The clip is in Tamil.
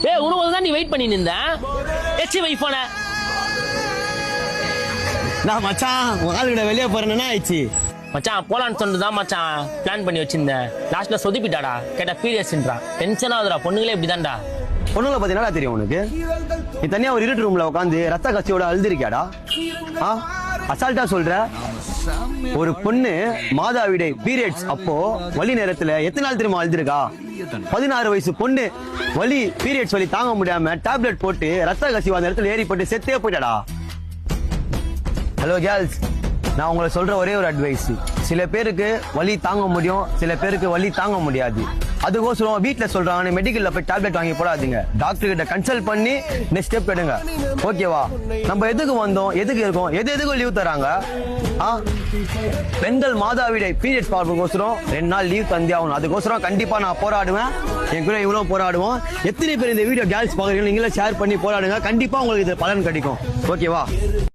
ஏய் உனக்கு தான் நீ வெயிட் பண்ணி நின்ற எச்சி வை போன நான் மச்சான் உன் ஆளுகிட்ட வெளியே போறேன்னா ஆயிடுச்சு. மச்சான் போலான்னு சொன்னதுதான் மச்சான் பிளான் பண்ணி வச்சிருந்தேன். லாஸ்ட்ல சொதிப்பிட்டாடா. கேட்டா பீரியட்ஸ்ன்றா. டென்ஷன் ஆகுதுடா. பொண்ணுங்களே இப்படிதான்டா. பொண்ணுங்களை பத்தி என்னடா தெரியும் உனக்கு? நீ தனியா ஒரு இருட்டு ரூம்ல உட்காந்து ரத்த கட்சியோட அழுதுருக்கியாடா? அசால்ட்டா சொல்ற. ஒரு பொண்ணு மாதாவிடை பீரியட்ஸ் அப்போ வலி நேரத்துல எத்தனை நாள் தெரியுமா அழுதுருக்கா? 16 வயசு பொண்ணு வலி பீரியட்ஸ் வலி தாங்க முடியாம டேப்லெட் போட்டு ரத்த கசிவு அந்த இடத்துல ஏறி போட்டு செத்தே போயிட்டாடா. ஹலோ கேர்ள்ஸ், நான் உங்களை சொல்ற ஒரே ஒரு அட்வைஸ். சில பேருக்கு வலி தாங்க முடியும், சில பேருக்கு வலி தாங்க முடியாது. அதுக்கோசரம் வீட்டுல சொல்றாங்க மெடிக்கல்ல போய் டேப்லெட் வாங்கி போடாதீங்க. டாக்டர் கிட்ட கன்சல்ட் பண்ணி நெக்ஸ்ட் ஸ்டெப் எடுங்க. ஓகேவா? நம்ம எதுக்கு வந்தோம், எதுக்கு இருக்கோம், எதுக்கும் லீவ் தராங்க? பெண்கள் மாதாவிடை பீரியட்ஸ் பார்ப்பதுக்கோசரம் 2 நாள் லீவ் தந்தே ஆகணும். அதுக்கோசரம் கண்டிப்பா நான் போராடுவேன். என் கூட இவ்வளவு போராடுவோம். எத்தனை பேர் இந்த வீடியோ கேர்ள்ஸ் பாக்குறீங்க நீங்களே ஷேர் பண்ணி போராடுங்க. கண்டிப்பா உங்களுக்கு இது பலன் கிடைக்கும். ஓகேவா?